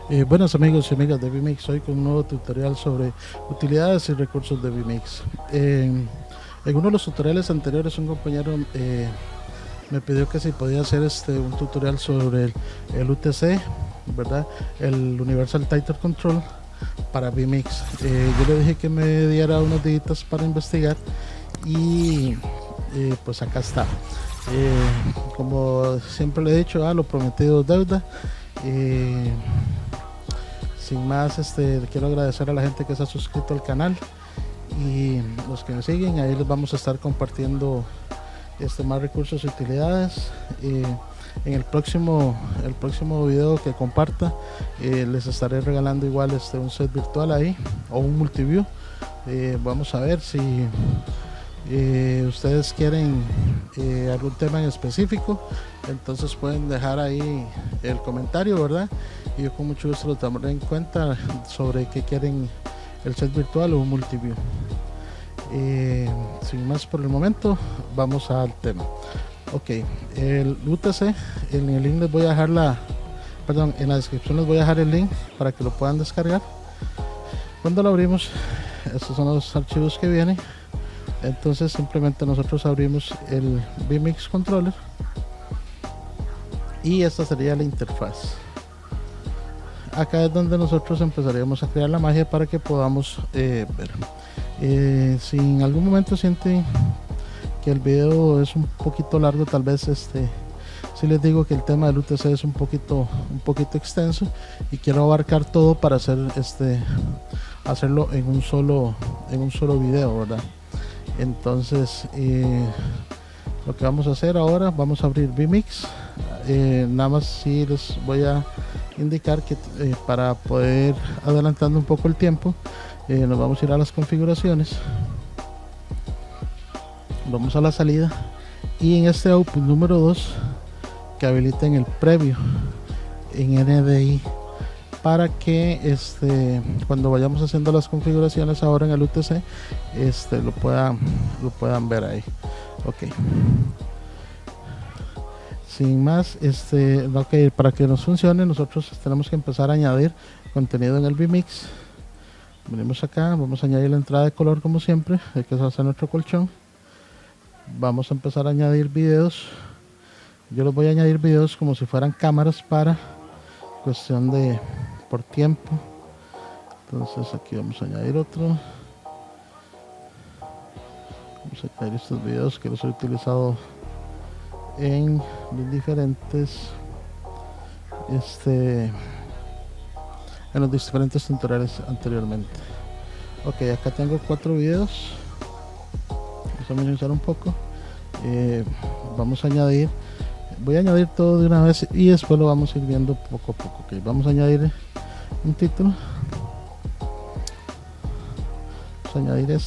Buenas amigos y amigas de vMix, hoy con un nuevo tutorial sobre utilidades y recursos de vMix. En uno de los tutoriales anteriores un compañero me pidió que si podía hacer un tutorial sobre el UTC, ¿verdad? El Universal Title Control para vMix. Yo le dije que me diera unos días para investigar y pues acá está. Como siempre le he dicho, lo prometido es deuda. Sin más, le quiero agradecer a la gente que se ha suscrito al canal y los que me siguen. Ahí les vamos a estar compartiendo más recursos y utilidades. En el próximo video que comparta, les estaré regalando igual un set virtual ahí o un multiview. Vamos a ver si ustedes quieren algún tema en específico, entonces pueden dejar ahí el comentario, ¿verdad? Y yo con mucho gusto lo tomaré en cuenta sobre qué quieren, el set virtual o un multiview. Sin más por el momento, vamos al tema. Ok, el UTC, en el link les voy a dejar en la descripción les voy a dejar el link para que lo puedan descargar. Cuando lo abrimos, estos son los archivos que vienen. Entonces simplemente nosotros abrimos el vMix controller y esta sería la interfaz. Acá es donde nosotros empezaríamos a crear la magia para que podamos ver. Si en algún momento sienten que el video es un poquito largo, tal vez si les digo que el tema del UTC es un poquito extenso y quiero abarcar todo para hacerlo en un solo video, ¿verdad? Entonces lo que vamos a hacer ahora, vamos a abrir vMix. Nada más si les voy a indicar que para poder adelantando un poco el tiempo, nos vamos a ir a las configuraciones, vamos a la salida y en este output número 2 que habiliten el previo en NDI para que cuando vayamos haciendo las configuraciones ahora en el UTC lo puedan ver ahí. Ok, sin más, okay, para que nos funcione nosotros tenemos que empezar a añadir contenido en el vMix. Venimos acá, vamos a añadir la entrada de color como siempre, hay que hacer nuestro colchón. Vamos a empezar a añadir videos. Yo los voy a añadir videos como si fueran cámaras para cuestión de por tiempo. Entonces aquí vamos a añadir otro. Vamos a añadir estos videos que los he utilizado en diferentes en los diferentes tutoriales anteriormente. Ok, acá tengo 4 videos. Vamos a minimizar un poco. Vamos a añadir, voy a añadir todo de una vez y después lo vamos a ir viendo poco a poco. Okay, vamos a añadir un título, vamos a añadir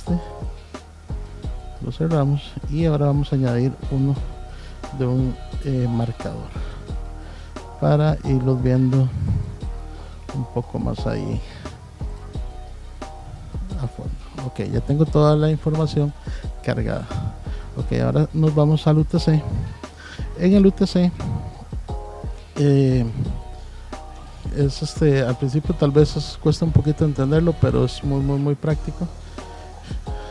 lo cerramos y ahora vamos a añadir uno de un marcador para irlos viendo un poco más ahí a fondo. Ok, ya tengo toda la información cargada. Ok, ahora nos vamos al UTC. En el UTC al principio tal vez cuesta un poquito entenderlo, pero es muy práctico.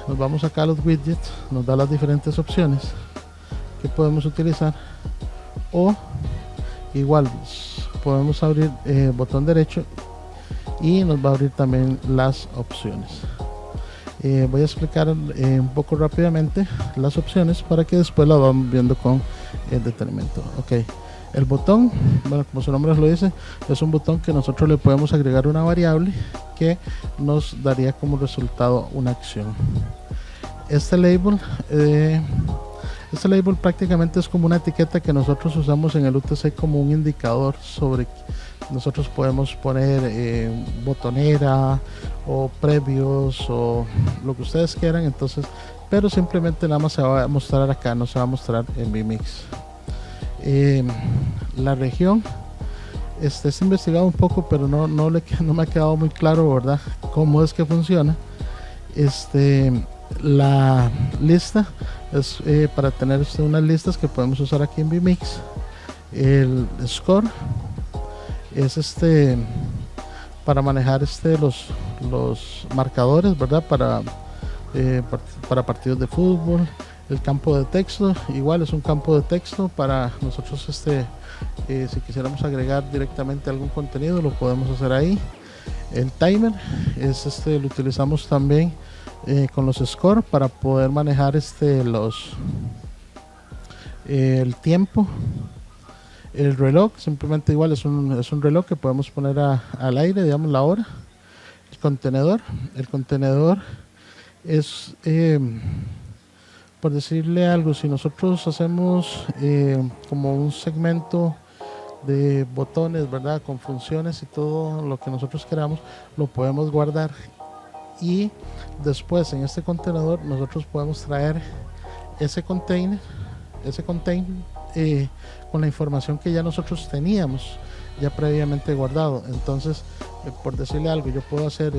Nos vamos acá a los widgets, nos da las diferentes opciones que podemos utilizar, o igual podemos abrir botón derecho y nos va a abrir también las opciones. Voy a explicar un poco rápidamente las opciones para que después las vamos viendo con el detenimiento. Ok, el botón, bueno, como su nombre lo dice, es un botón que nosotros le podemos agregar una variable que nos daría como resultado una acción. Este label prácticamente es como una etiqueta que nosotros usamos en el UTC como un indicador sobre. Nosotros podemos poner botonera o previos o lo que ustedes quieran, entonces, pero simplemente nada más se va a mostrar acá, no se va a mostrar en vMix. La región es investigado un poco, pero no me ha quedado muy claro, ¿verdad?, cómo es que funciona. La lista es para tener unas listas que podemos usar aquí en vMix. El score es para manejar los marcadores, ¿verdad? Para partidos de fútbol. El campo de texto, igual es un campo de texto para nosotros, si quisiéramos agregar directamente algún contenido, lo podemos hacer ahí. El timer lo utilizamos también con los score para poder manejar el tiempo. El reloj simplemente igual es un reloj que podemos poner al aire, digamos la hora. El contenedor es, por decirle algo, si nosotros hacemos como un segmento de botones, ¿verdad? Con funciones y todo lo que nosotros queramos, lo podemos guardar, y después en este contenedor nosotros podemos traer ese container con la información que ya nosotros teníamos ya previamente guardado. Entonces, por decirle algo, yo puedo hacer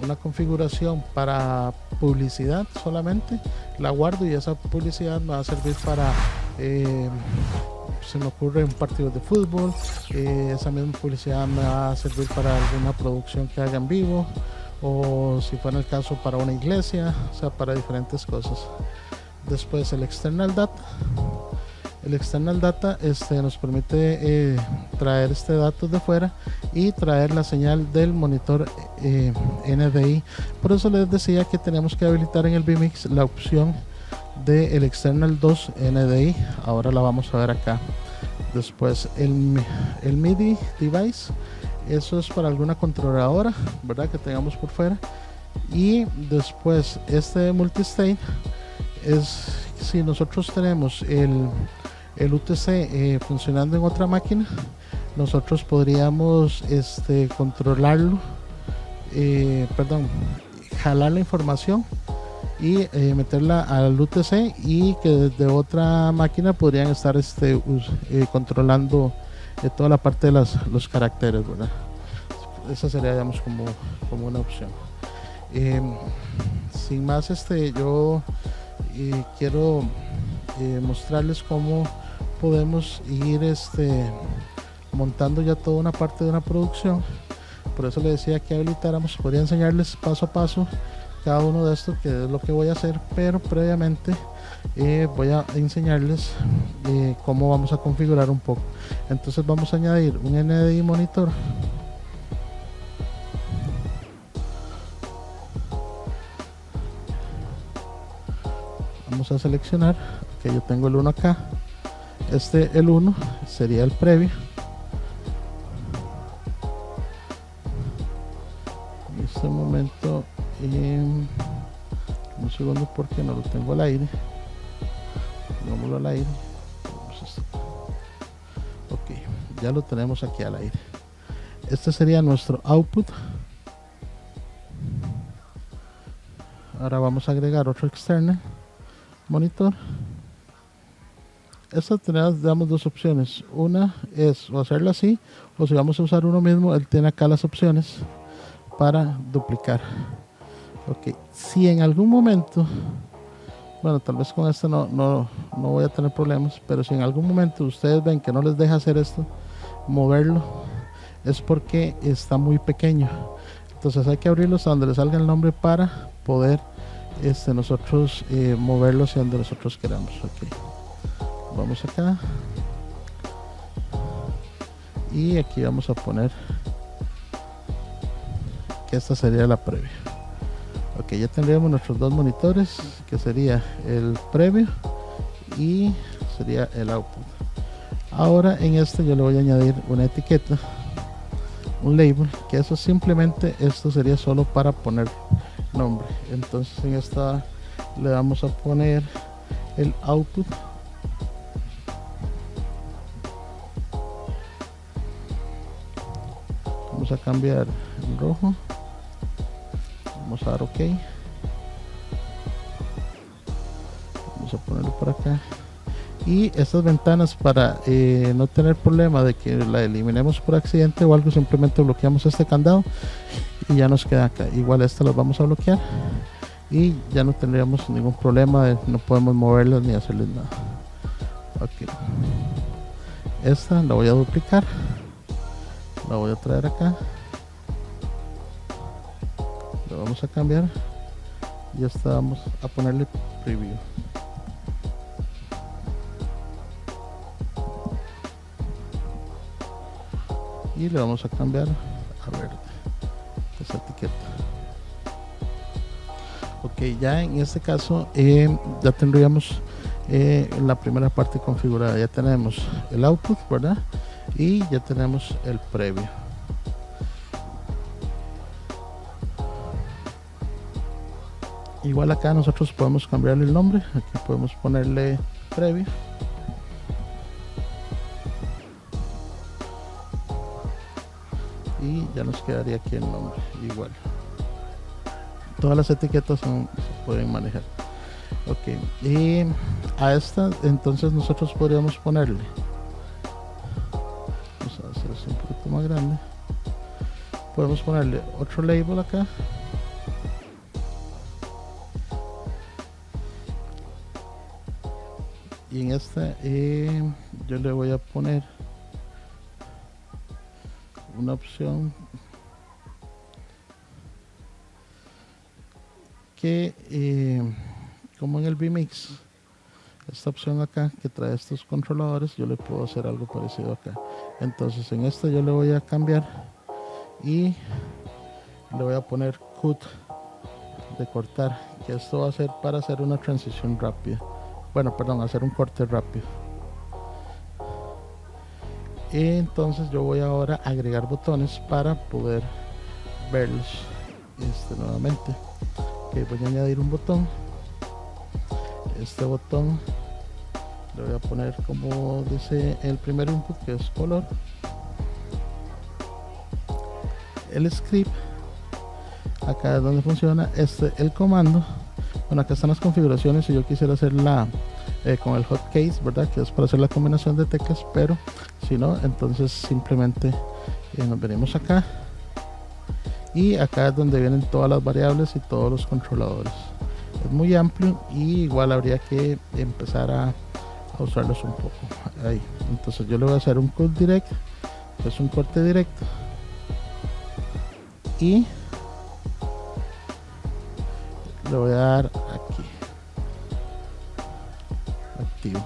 una configuración para publicidad solamente, la guardo, y esa publicidad me va a servir para se me ocurre un partido de fútbol, esa misma publicidad me va a servir para alguna producción que haga en vivo, o si fuera el caso para una iglesia, o sea, para diferentes cosas. Después el external data. El external data nos permite traer datos de fuera y traer la señal del monitor NDI. Por eso les decía que tenemos que habilitar en el vMix la opción del external 2 NDI. Ahora la vamos a ver acá. Después el MIDI device, eso es para alguna controladora, ¿verdad?, que tengamos por fuera. Y después multistate es si nosotros tenemos el UTC funcionando en otra máquina, nosotros podríamos controlarlo, jalar la información y meterla al UTC, y que desde otra máquina podrían estar controlando toda la parte de los caracteres, ¿verdad? Esa sería, digamos, como una opción. Sin más, yo quiero mostrarles cómo podemos ir montando ya toda una parte de una producción. Por eso les decía que habilitáramos. Podría enseñarles paso a paso cada uno de estos, que es lo que voy a hacer, pero previamente voy a enseñarles cómo vamos a configurar un poco. Entonces vamos a añadir un NDI monitor. Vamos a seleccionar, que yo tengo el 1 acá. El 1 sería el previo. En este momento, un segundo, porque no lo tengo al aire. Pongámoslo al aire. Ok, ya lo tenemos aquí al aire. Este sería nuestro output. Ahora vamos a agregar otro externo monitor. Esta tenemos, damos dos opciones. Una es o hacerlo así, o si vamos a usar uno mismo, él tiene acá las opciones para duplicar. Ok, si en algún momento, bueno, tal vez con esto no voy a tener problemas, pero si en algún momento ustedes ven que no les deja hacer esto, moverlo, es porque está muy pequeño. Entonces hay que abrirlo hasta donde le salga el nombre para poder nosotros moverlo hacia donde nosotros queramos. Okay. Vamos acá y aquí vamos a poner que esta sería la previa. Ok, ya tendríamos nuestros dos monitores, que sería el previo y sería el output. Ahora en yo le voy a añadir una etiqueta, un label, que eso simplemente, esto sería solo para poner nombre. Entonces en esta le vamos a poner el output. Vamos a cambiar el rojo, vamos a dar ok, vamos a ponerlo por acá, y estas ventanas, para no tener problema de que la eliminemos por accidente o algo, simplemente bloqueamos este candado y ya nos queda acá. Igual estas las vamos a bloquear y ya no tendríamos ningún problema, no podemos moverlas ni hacerles nada. Ok, esta la voy a duplicar, La voy a traer acá, le vamos a cambiar y esta vamos a ponerle preview. Y le vamos a cambiar a verde esa etiqueta. Ok, ya en este caso ya tendríamos la primera parte configurada. Ya tenemos el output, ¿verdad? Y ya tenemos el preview. Igual acá nosotros podemos cambiarle el nombre. Aquí podemos ponerle preview. Y ya nos quedaría aquí el nombre igual. Todas las etiquetas se pueden manejar. Ok, y a esta entonces nosotros podríamos ponerle, vamos a hacer esto un poquito más grande, podemos ponerle otro label acá y en esta yo le voy a poner una opción que como en el vMix, esta opción acá que trae estos controladores, yo le puedo hacer algo parecido acá. Entonces en esta yo le voy a cambiar y le voy a poner cut de cortar, que esto va a ser para hacer una transición rápida, bueno, perdón, hacer un corte rápido. Y entonces yo voy ahora a agregar botones para poder verlos nuevamente. Ok, voy a añadir un botón. Este botón le voy a poner como dice el primer input, que es color. El script, acá es donde funciona el comando. Bueno, acá están las configuraciones. Si yo quisiera hacerla con el hotkeys, ¿verdad? Que es para hacer la combinación de teclas, pero si no, entonces simplemente nos venimos acá y acá es donde vienen todas las variables y todos los controladores. Es muy amplio y igual habría que empezar a usarlos un poco ahí. Entonces yo le voy a hacer un cut direct, que es un corte directo, y le voy a dar aquí activo.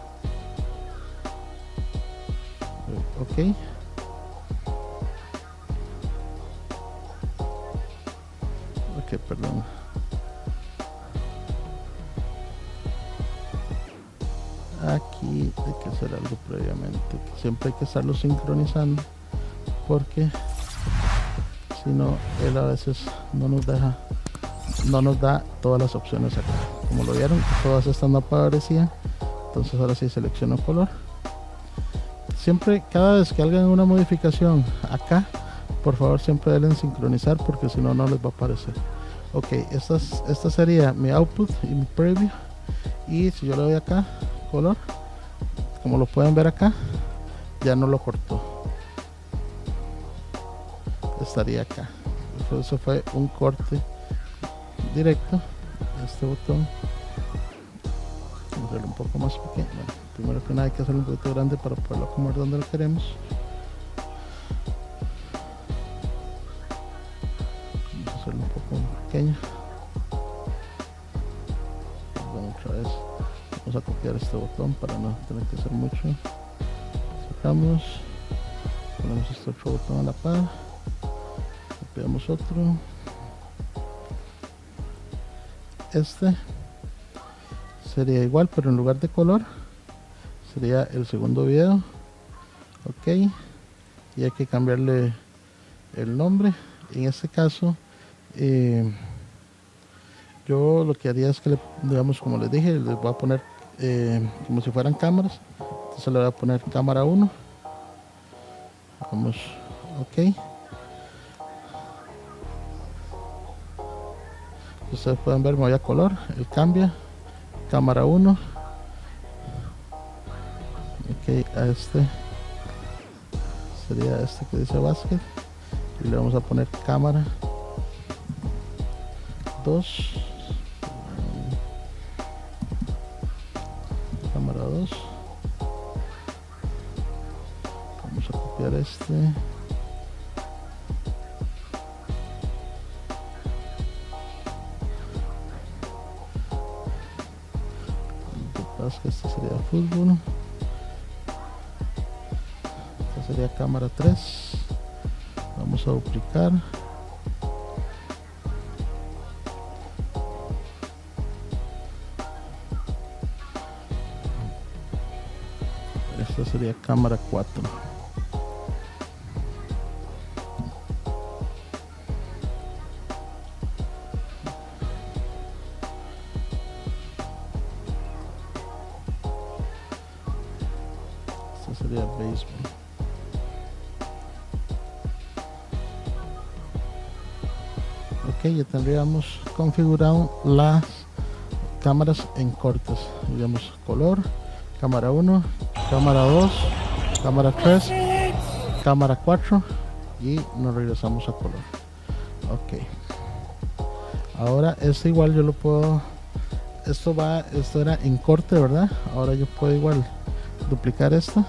Ok, perdón. Aquí hay que hacer algo previamente, que siempre hay que estarlo sincronizando, porque si no él a veces no nos da todas las opciones acá. Como lo vieron, todas estas no aparecían. Entonces ahora sí selecciono color. Siempre, cada vez que hagan una modificación acá, por favor siempre denle en sincronizar, porque si no, no les va a aparecer. Ok, esta sería mi output y mi preview. Y si yo le doy acá color, como lo pueden ver acá, ya no lo cortó, estaría acá. Eso fue un corte directo. Este botón vamos a hacerlo un poco más pequeño. Bueno, primero que nada hay que hacerlo un poquito grande para poderlo acomodar donde lo queremos. Vamos a hacerlo un poco más pequeño. Bueno, otra vez vamos a copiar este botón para no tener que hacer mucho. Sacamos, ponemos este otro botón a la par, copiamos otro. Este sería igual, pero en lugar de color sería el segundo video. Ok, y hay que cambiarle el nombre. En este caso yo lo que haría es que digamos, como les dije, les voy a poner como si fueran cámaras. Entonces le voy a poner cámara 1. Vamos, ok. Ustedes pueden ver, me voy a color, él cambia, cámara 1. Ok, a este sería este que dice basket, y le vamos a poner cámara 2. Cámara 2. Vamos a copiar este, Entonces esta sería fútbol. Esta sería cámara 3. Vamos a duplicar. Esta sería cámara 4. Esta sería béisbol. Ok, ya tendríamos configurado las cámaras en cortes. Digamos color, cámara 1, cámara 2, cámara 3, cámara 4 y nos regresamos a color. Ok, ahora esto igual yo lo puedo, esto era en corte, ¿verdad? Ahora yo puedo igual duplicar esto.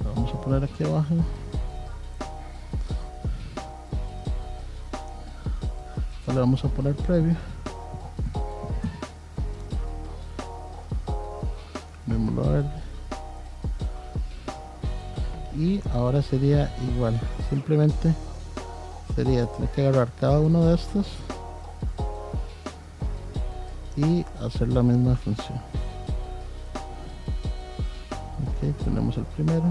Lo vamos a poner aquí abajo. Le vamos a poner previo. Mismo verde. Y ahora sería igual, simplemente sería tener que agarrar cada uno de estos y hacer la misma función. Ok, tenemos el primero.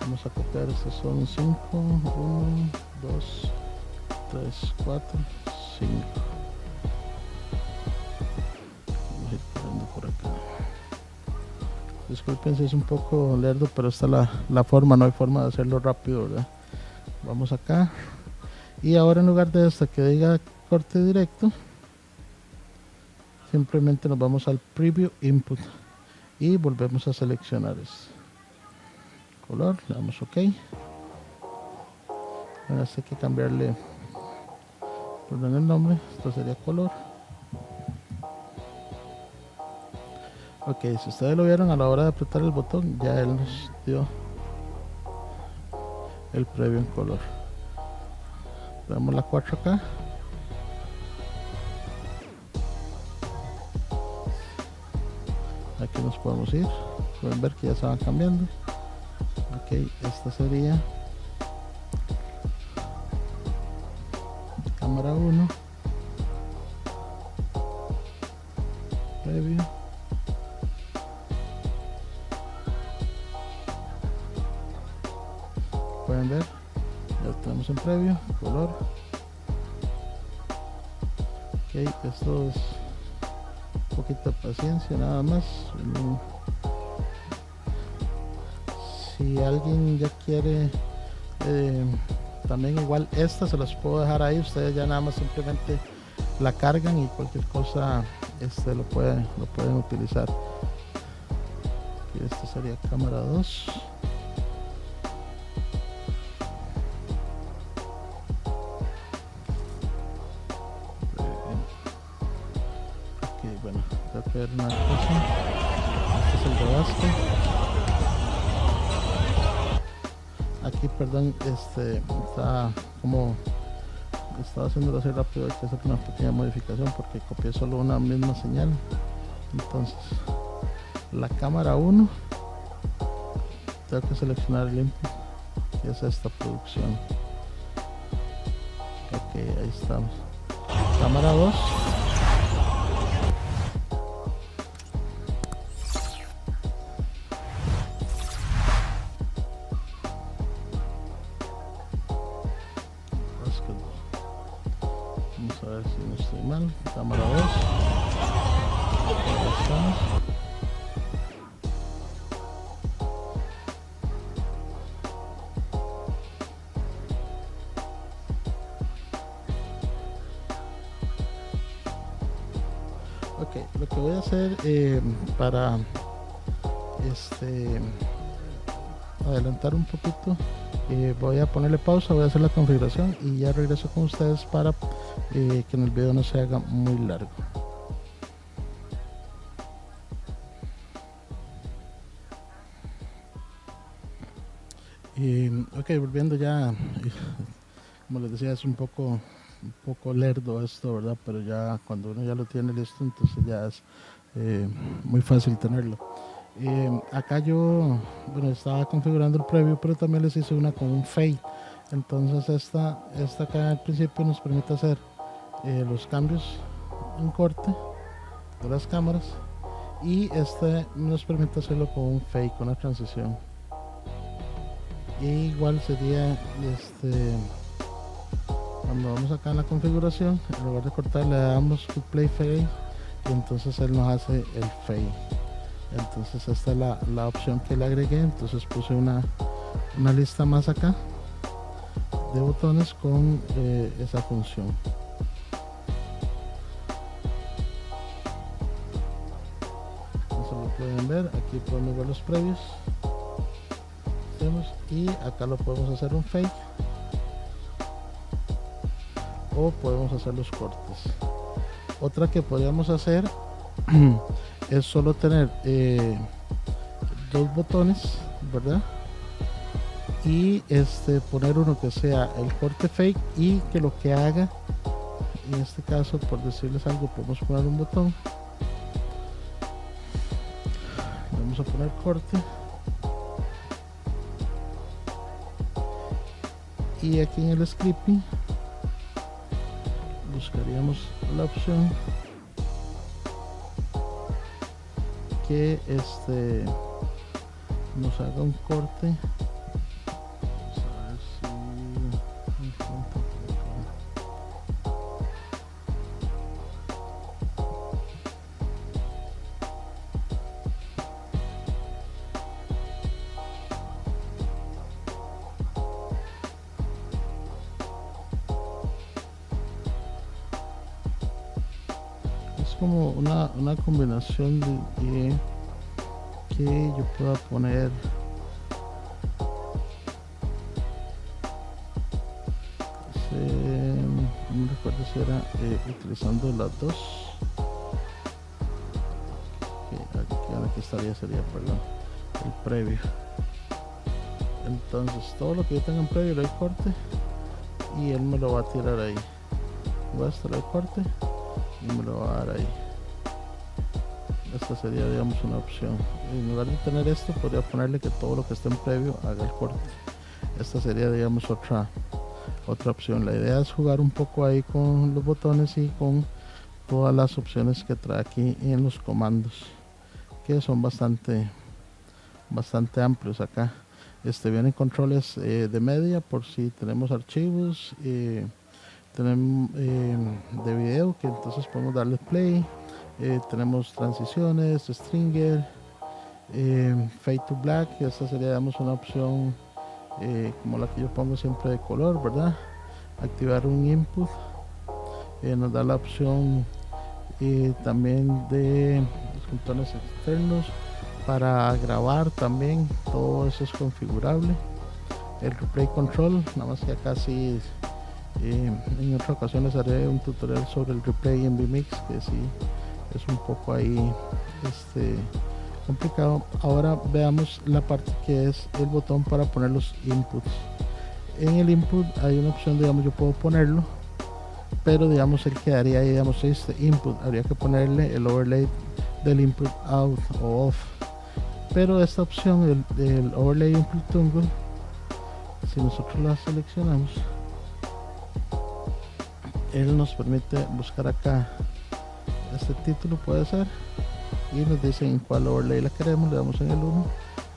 Vamos a copiar, estos son 5, 1, 2, 3, 4, 5. Vamos a ir poniendo por acá. Disculpen si es un poco lerdo, pero esta es la forma, no hay forma de hacerlo rápido, ¿verdad? Vamos acá. Y ahora en lugar de esta que diga corte directo, simplemente nos vamos al Preview Input y volvemos a seleccionar esto. Color, le damos OK. Ahora hay que cambiarle el nombre, esto sería color. Ok, si ustedes lo vieron a la hora de apretar el botón, ya él nos dio el previo en color. Le damos la 4 acá. Aquí nos podemos ir, pueden ver que ya se van cambiando. Ok, esta sería cámara 1, previo, pueden ver, ya tenemos en previo, color. Ok, esto es un poquito de paciencia nada más. Si alguien ya quiere también igual esta se las puedo dejar ahí, ustedes ya nada más simplemente la cargan y cualquier cosa lo pueden utilizar. Aquí esta sería cámara 2. Ok, bueno, voy a ver una cosa. Este es el de básquet. Aquí, perdón, está como estaba haciéndolo así rápido, hay que hacer una pequeña modificación porque copié solo una misma señal. Entonces, la cámara 1, tengo que seleccionar el input, que es esta producción. Ok, ahí estamos. Cámara 2. Vamos a ver si no estoy mal. Cámara 2. Ahí estamos. Ok, lo que voy a hacer para adelantar un poquito, voy a ponerle pausa, voy a hacer la configuración y ya regreso con ustedes para que en el video no se haga muy largo. Ok, volviendo ya, como les decía, es un poco un poco lerdo esto, ¿verdad? Pero ya cuando uno ya lo tiene listo, entonces ya es muy fácil tenerlo. Acá yo, bueno, estaba configurando el preview, pero también les hice una con un fade. Entonces esta acá al principio nos permite hacer los cambios en corte de las cámaras, y este nos permite hacerlo con un fade, con una transición. Y igual sería cuando vamos acá en la configuración, en lugar de cortar le damos to play fade, y entonces él nos hace el fade. Entonces esta es la opción que le agregué. Entonces puse una lista más acá de botones con esa función. Entonces lo pueden ver, aquí podemos ver los previos, y acá lo podemos hacer un fade o podemos hacer los cortes. Otra que podríamos hacer es solo tener dos botones, ¿verdad? Y poner uno que sea el corte fake, y que lo que haga, en este caso, por decirles algo, podemos poner un botón, vamos a poner corte, y aquí en el scripting buscaríamos la opción que nos haga un corte. Vamos a ver si encuentro por acá. Es como una combinación de que yo pueda poner no recuerdo si era utilizando las dos. Aquí estaría, sería, perdón, el previo. Entonces todo lo que yo tenga en previo le doy corte y él me lo va a tirar ahí. Voy a estar el corte y me lo va a dar ahí. Esta sería, digamos, una opción. En lugar de tener esto, podría ponerle que todo lo que esté en previo haga el corte. Esta sería, digamos, otra opción. La idea es jugar un poco ahí con los botones y con todas las opciones que trae aquí en los comandos, que son bastante amplios. Acá vienen controles de media por si tenemos archivos, tenemos de video, que entonces podemos darle play. Tenemos transiciones, stringer, fade to black, que esta sería, digamos, una opción como la que yo pongo siempre de color, ¿verdad? Activar un input, nos da la opción también de los botones externos para grabar también. Todo eso es configurable. El replay control, nada más que acá sí en otra ocasión les haré un tutorial sobre el replay en vMix, que sí es un poco ahí complicado. Ahora veamos la parte que es el botón para poner los inputs. En el input hay una opción, digamos, yo puedo ponerlo, pero digamos él quedaría ahí, digamos, input, habría que ponerle el overlay del input out o off. Pero esta opción, el overlay input toggle, si nosotros la seleccionamos, él nos permite buscar acá este título, puede ser, y nos dice en cuál overlay la queremos. Le damos en el 1,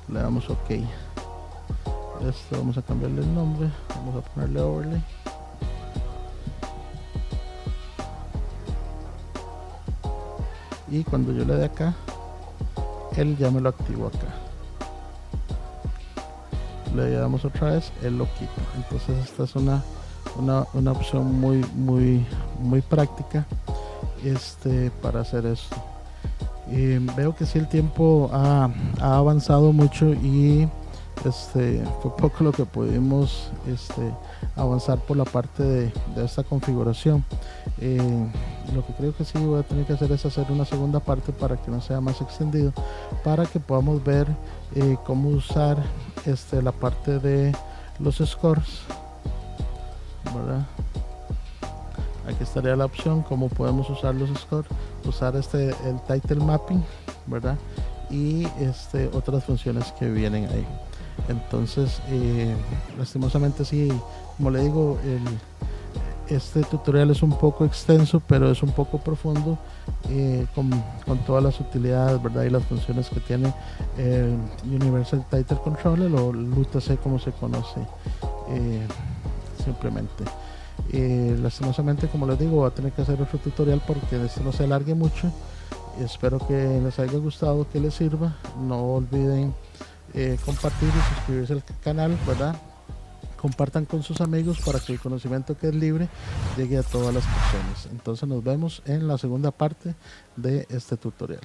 le damos OK. Esto vamos a cambiarle el nombre, vamos a ponerle overlay. Y cuando yo le dé acá, él ya me lo activó acá. Le damos otra vez, él lo quita. Entonces esta es una opción muy práctica para hacer esto. Veo que sí, el tiempo ha avanzado mucho y fue poco lo que pudimos avanzar por la parte de esta configuración. Lo que creo que sí voy a tener que hacer es hacer una segunda parte para que no sea más extendido, para que podamos ver cómo usar la parte de los scores, ¿verdad? aquí estaría la opción cómo podemos usar los scores, usar el title mapping, ¿verdad? Y otras funciones que vienen ahí. Entonces lastimosamente sí, como le digo, este tutorial es un poco extenso, pero es un poco profundo, con todas las utilidades, ¿verdad? Y las funciones que tiene el Universal Title Controller, o UTC como se conoce simplemente. Lastimosamente, como les digo, voy a tener que hacer otro tutorial porque este no se alargue mucho. Espero que les haya gustado, que les sirva. No olviden compartir y suscribirse al canal, ¿verdad? Compartan con sus amigos para que el conocimiento, que es libre, llegue a todas las personas. Entonces nos vemos en la segunda parte de este tutorial.